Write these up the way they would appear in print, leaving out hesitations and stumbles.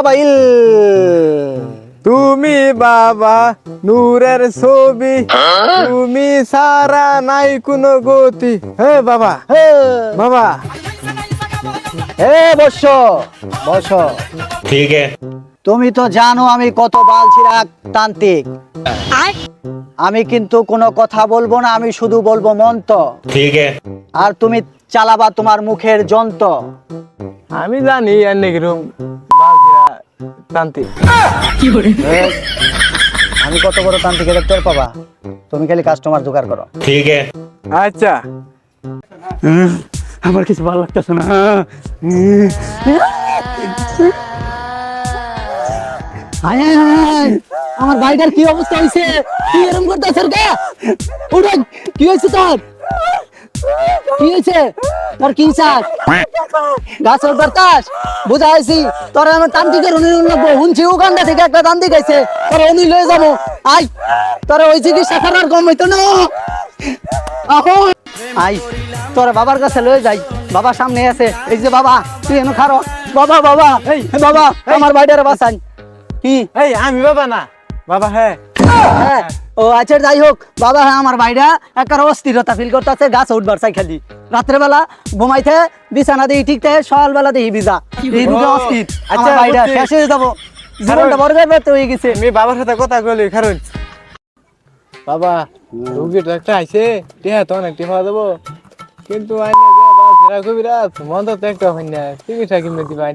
Mobile. তুমি বাবা নূরের ছবি, তুমি সারা নাই কোনো গতি। হে বাবা, হে বাবা হে বসো বসো। ठीक है। তুমি তো জানো আমি কত বালছিরাক তান্ত্রিক। আমি কিন্তু কোনো কথা বলবো না, আমি শুধু বলবো মন্ত্র, ठीक है। আর তুমি চালাবা তোমার মুখের যন্ত্র। আমি জানি এনে কিরম তান্ত্রিক। আমি কত বড় তান্ত্রিক এটা টের পাবা, তুমি খালি কাস্টমার জোগাড় করো। ठीक है। আচ্ছা আমার কিছু ভালো লাগতেছে না। আমার ভাইটার কি অবস্থা হয়েছে? কি এরকম করতেছে রে? উঠে কি হয়েছে তোর? কি হয়েছে তোর? কি চাস গাছের বাতাস বুঝাইছি তোর? আমার তান্ত্রিকের উনি লাগবো শুনছি উগান্ডা থেকে একটা তান্ত্রিক আছে, তোর উনি লয়ে যাবো। আই তোর ওই চিকিৎসা করার কম হইতো না। আহো আই তোর বাবার কাছে লয়ে যাই, বাবা সামনে আছে। এই যে বাবা তুই এনে খারো। বাবা বাবা এই বাবা আমার ভাইটারে বাঁচাই। কি এই আমি বাবা না বাবা? হ্যাঁ হ্যাঁ ও আচ্ছা যাই হোক বাবা। হ্যাঁ আমার ভাইরা একটা অস্থিরতা ফিল করতেছে, গাছ উঠবার চাই খালি। রাত্রেবেলা ঘুমাইতে বিছানা দিয়ে ঠিক থাকে, সকালবেলা দিয়ে ভিজা, এই দুটো অস্থির। আচ্ছা ভাইরা শেষ হয়ে যাবো, জীবনটা বড় ব্যর্থ হয়ে গেছে। আমি বাবার সাথে কথা বলি কারণ বাবা রুগীটা একটা আইছে, টিহা তো অনেক টিহা দেবো, কিন্তু আইনে যে বাবা কবিরাজ মন্দ তো একটা হয় না, চিকিৎসা কিনবে দিবাই।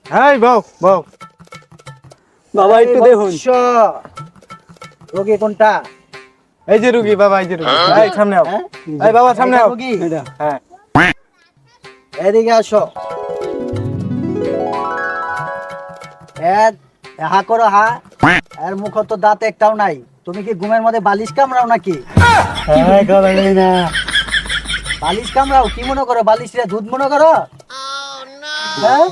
হ্যাঁ বউ বউ বাবা একটু দেখুন রোগী কোনটা? এই যে রুগী বাবা, এই যে রুগী, এই সামনে আও, এই বাবা সামনে আও। হ্যাঁ এদিকে আসো। হা করো হা। এর মুখ তো দাঁত একটাও নাই। তুমি কি ঘুমের মধ্যে বালিশ কামড়াও নাকি? বালিশ কামড়াও? কি মনে করো বালিশে দুধ মনে করো? হ্যাঁ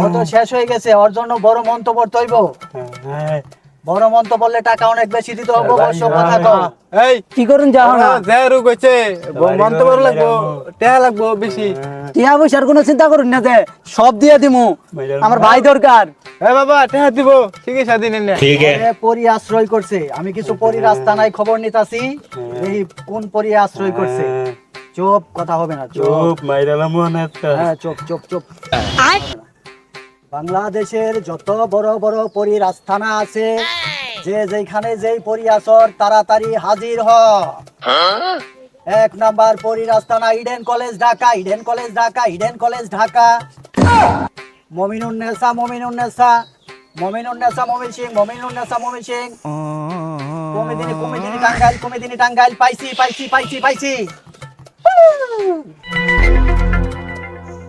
ও তো শেষ হয়ে গেছে, ওর জন্য বড় মন্ত্র পড়তে হইব। বড় মন্ত্র বললে টাকা অনেক বেশি দিতে হবে। অবশ্য কথা কও। এই কি করুন যাও না? যে রোগ হইছে মন্ত্র বড় লাগবো, টিহা লাগবো বেশি। টিয়া পয়সার কোনো চিন্তা করুন না, যে সব দিয়ে দিমু। আমার ভাই দরকার। হ্যাঁ বাবা টিহা দিব, চিকিৎসা দিন এনে। ठीक है। পরি আশ্রয় করছে, আমি কিছু পরি রাস্তা নাই খবর নিতাছি। এই কোন পরি আশ্রয় করছে? চুপ, কথা হবে না। চুপ মাইরালা মনে একটা। হ্যাঁ চুপ চুপ চুপ। বাংলাদেশের যত বড় বড় পরির আস্থানা আছে, যে যেখানে যেই পরি আসর তাড়াতাড়ি হাজির হ। 1 নাম্বার পরির আস্থানা Eden college Dhaka, Eden college Dhaka, Eden college Dhaka. Mominunnesa Mominunnesa Mominunnesa Momin Singh, Mominunnesa Momin Singh. কমিদিনী কমিদিনী Tangail, কমিদিনী Tangail. পাইছি পাইছি পাইছি পাইছি।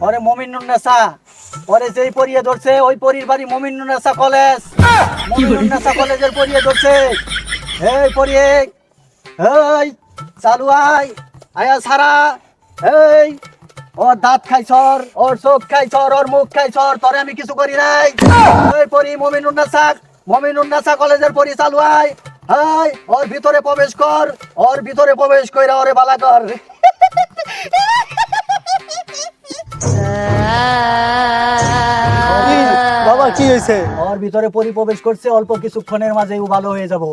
ওরে মমিনুন্নেসা, ওরে যেই পরিয়ে ধরছে ওই পরির বাড়ি মমিনুন্নেসা কলেজ। মমিনুন্নেসা কলেজের পরিয়ে ধরছে। এই পরিয়ে এই চালু আয়, আয়া সারা। এই ওর দাঁত খাইছর, ওর চোখ খাইছর, ওর মুখ খাইছর, তোরে আমি কিছু করি নাই। এই পরি মমিনুন্নেসা কলেজের পরি চালু আয়। এই ওর ভিতরে প্রবেশ কর, ওর ভিতরে প্রবেশ কইরা ওরে বালা কর। বাবা কি হয়েছে? ওর ভিতরে পরি প্রবেশ করছে, অল্প কিছুক্ষণের মাঝেই ও ভালো হয়ে যাবো।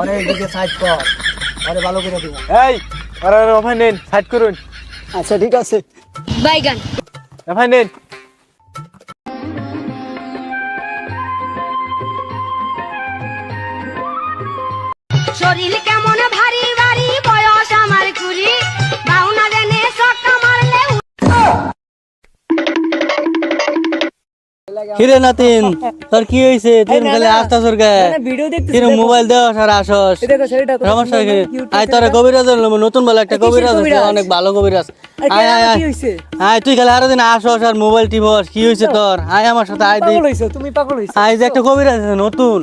ওরে এদিকে সাইড কর, ওরে ভালো করে দিব। এই আরে ওখানে নেন, সাইড করুন। আচ্ছা ঠিক আছে। বাইগান ওখানে নেন। শরীর কেমন ভারী ভারী, বয়স আমার কুড়ি, বাউনা দেনে সটকা মারলে কিরে নাতিন তোর কি হয়েছে? তুই খালি আস্তা সরকা কিরে মোবাইল দেওয়া সারা আসস, সমস্যা কি? আয় তোরা কবিরাজ নতুন বলে একটা কবিরাজ আছে, অনেক ভালো কবিরাজ। আয় আয় আয় আয়, তুই খালি আরো দিন আসস আর মোবাইল টিপস। কি হয়েছে তোর? আয় আমার সাথে আয় দেখ। তুমি পাগল হইছো? আয় যে একটা কবিরাজ আছে নতুন,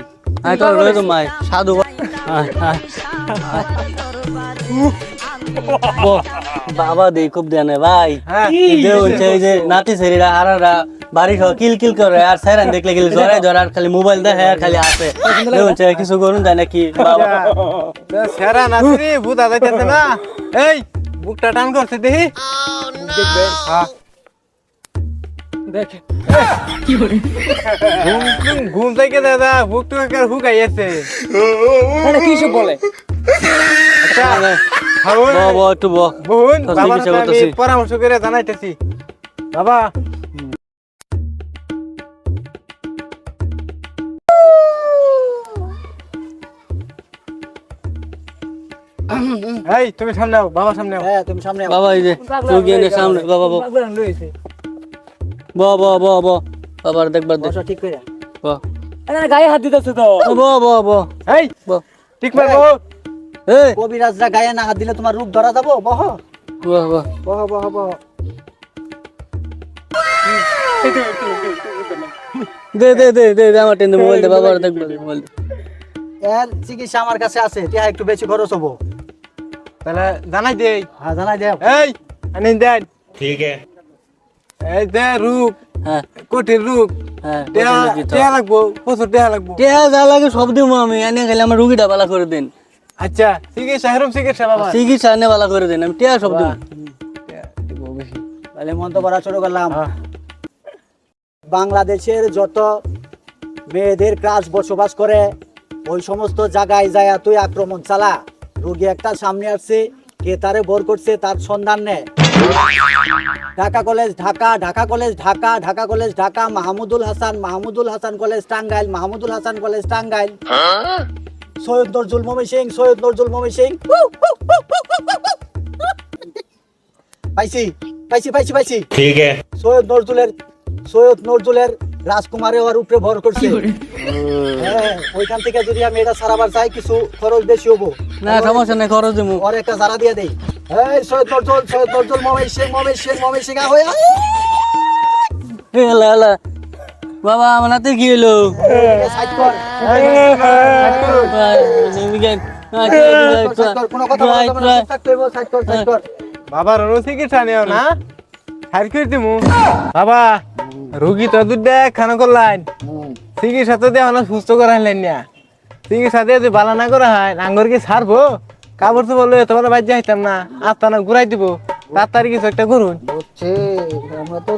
আয় তোর রয়ে তো মায় সাধু। আয় আয় বাবা দে খুব দেনে ভাই। এই যে নাতি সেরিরা হারারা বাড়ি সহ কিল কিল করে, আর স্যারান দেখলে গেলে জড়াই জড়ার খালি মোবাইল দেখে আর খালি আসে। কিছু করুন যায় নাকি বাবা? সেরা নাচরি ভূত আদাইতেছে না। এই বুকটা টান করছে দেখি দেখবে হ্যাঁ দেখে ঘুম থেকে দাদা বুক টুক হুকাই আছে মানে কি সব বলে আচ্ছা ব একটু ব বোন তোর বাবার চিকিৎসা সাথে আমি করতেছি। পরামর্শ করে জানাইতেছি বাবা এই তুমি সামনে আও বাবা সামনে আও হ্যাঁ তুমি সামনে বাবা এই যে রুগী এনে সামনে বাবা ব ব ব ব ব বাবার দেখবার দে বসা ঠিক করে ব গায়ে হাত দিতেছে তো ব ব ব এই ব ঠিক মারবো এই কবিরাজরা গায়ে না হাত দিলে তোমার রূপ ধরা যাবো বহ ব ব বহ বহ বহ দে দে দে দে দে আমার টেন মোবাইল দে বাবার দেখবার দে মোবাইল দে এর চিকিৎসা আমার কাছে আছে টিয়া একটু বেশি খরচ হবো তাহলে জানাই দেই হ্যাঁ জানাই দেব এই আনি দেন ঠিক আছে এই যে রূপ হ্যাঁ কোটির রূপ হ্যাঁ টেয়া লাগবো প্রচুর টেয়া লাগবো টিয়া যা লাগে সব দিমু আমি এনে খালি আমার রুগীটা ভালো করে দেন আচ্ছা চিকিৎসা হেরম চিকিৎসা বাবা চিকিৎসা এনে ভালো করে দেন আমি টিয়া সব দিমু দিব বেশি তাহলে মন্ত্র পড়া শুরু করলাম হ্যাঁ। বাংলাদেশের যত মেয়েদের ক্রাশ বসবাস করে ওই সমস্ত জায়গায় যায় তুই আক্রমণ চালা রোগী একটা সামনে আসছে কে তারে ভর করছে তার সন্ধান নেয় Dhaka college Dhaka Dhaka college Dhaka Dhaka college Dhaka Mahmudul Hasan college Tangail Mahmudul Hasan college Tangail Syed Nazrul Mymensingh পাইছি পাইছি পাইছি পাইছি ठीक है সৈয়দ নজরুলের রাজকুমারে ওর উপরে ভর করছে হ্যাঁ ওইখান থেকে যদি আমি এটা সারাবার চাই কিছু খরচ বেশি হবো না সমস্যা নাই খরচ দিমু ওর একটা জারা দিয়ে দেই এই সৈয়দ নজরুল মমি সিং হয়ে এলা এলা বাবা আমার নাতে কি হলো সাইড কর কোনো কথা বলতে না সাইড কর বাবার অন্য চিকিৎসা নিও না হার করে দিমু বাবা রুগী তো দুধ খানা করলেন চিকিৎসা তো দেওয়া না সুস্থ করাইলেন না চিকিৎসা দিয়ে যদি বালা না করা হয় আঙ্গুর কি ছাড়বো কাপড় তো বললো তোমার বাদ যাইতাম না আত্মা না ঘুরাই দিব তাড়াতাড়ি কিছু একটা করুন হচ্ছে আমরা তো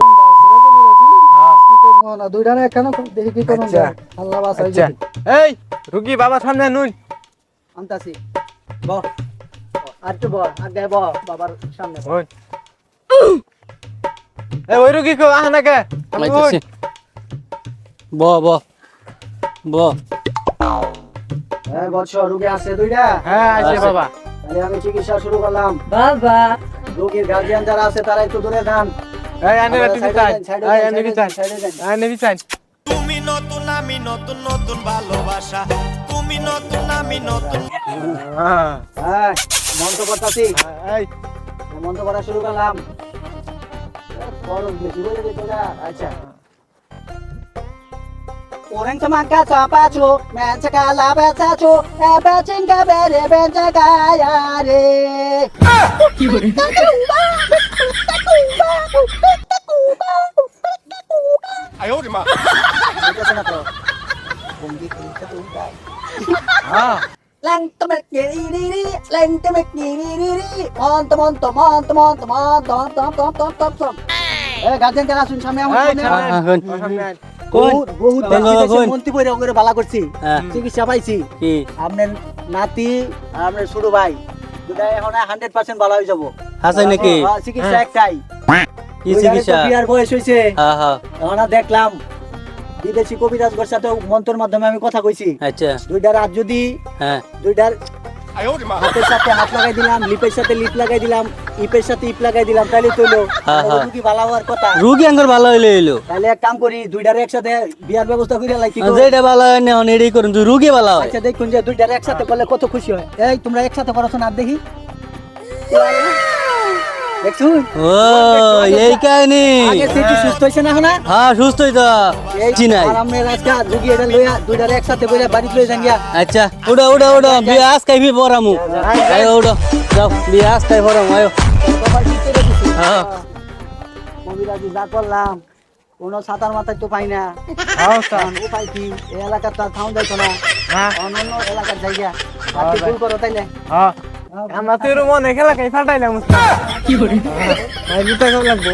না দুইটা না কেন দেখি কি করুন আচ্ছা। আল্লাহ বাসাই আচ্ছা এই রুগী বাবা সামনে নুন আনতাছি ব আর তো ব আগে ব বাবার সামনে ব। ওই এই ওই রুগী কো আহ না কে আমি ওই। ব ব ব হ্যাঁ বৎস রোগী আছে দুইটা হ্যাঁ আছে বাবা তাহলে আমি চিকিৎসা শুরু করলাম বাবা রোগীর গার্জিয়ান যারা আছে তারা একটু দূরে যান এই আনে টিভি চাই এই আনে টিভি চাই আনে টিভি চাই তুমি নতুন আমি নতুন নতুন ভালোবাসা তুমি নতুন আমি নতুন হ্যাঁ হ্যাঁ মন্ত্র করতাছি এই মন্ত্র করা শুরু করলাম খরচ বেশি বলে দিতে না আচ্ছা Orang semangka sapacu, mencegah labesacu, ebecingga bere bencegaya re. আয়ো রে মা হ্যাঁ Leng temek giri, leng temek giri, monto monto monto monto monto monto monto monto. Guardian যারা শুন সামনে আমার এই সামনে সামনে বহুত বহুত কোন বাবা, কোন? মন্ত্রী বইরে ওরে ভালো করছি হ্যাঁ। চিকিৎসা পাইছি কি আপনার নাতি আর আপনার ছোট ভাই দুটাই এখন 100% ভালো হয়ে যাবো হাসাই নাকি চিকিৎসা একটাই কি চিকিৎসা বিয়ার বয়স হয়েছে হ্যাঁ হ্যাঁ এখন আর দেখলাম বিদেশি কবিরাজগর সাথে মন্ত্রের মাধ্যমে আমি কথা কইছি আচ্ছা দুইটার হাত যদি হ্যাঁ দুইটার আয়ো রে মা হাতের সাথে হাত লাগাই দিলাম লিপের সাথে লিপ লাগাই দিলাম ইপের সাথে ইপ লাগাই দিলাম তাহলে তৈলো হ্যাঁ, হ্যাঁ। রুগী ভালো হওয়ার কথা রুগী আঙ্গুর ভালো হইলে এলো তাহলে এক কাম করি দুইটার একসাথে বিয়ার ব্যবস্থা করে লাই কি যেটা ভালো হয় না এটাই করুন তুই রুগী ভালো হয় আচ্ছা দেখুন যে দুইটার একসাথে করলে কত খুশি হয় এই তোমরা একসাথে করছো না দেখি দেখছুন ও এই কাহিনী আগে সে কি সুস্থ হইছে না এখন আর? হ্যাঁ সুস্থই তো এই চিনাই আর আমরা আজকে রুগী এটা লইয়া দুইটার একসাথে করে বাড়ি লই যান গিয়া আচ্ছা উড়ো উড়ো উড়ো বিয়ে আজ খাইবি পরামু আয় উড়ো যাও বিয়ে আজ খাই পরামু আয় বাবার দিতে দিছি হ্যাঁ কবিরাজি যা করলাম কোনো ছাতার মাথায় তো পাই না হ্যাঁ স্যার উপায় কি এই এলাকার তো থাউন যাইতো না হ্যাঁ অন্য এলাকার জায়গা আর কি ভুল করো তাইলে হ্যাঁ আমরা তো এরকম অনেক খেলা খাই ফাটাইলাম কি করে জুতা খাওয়া লাগবো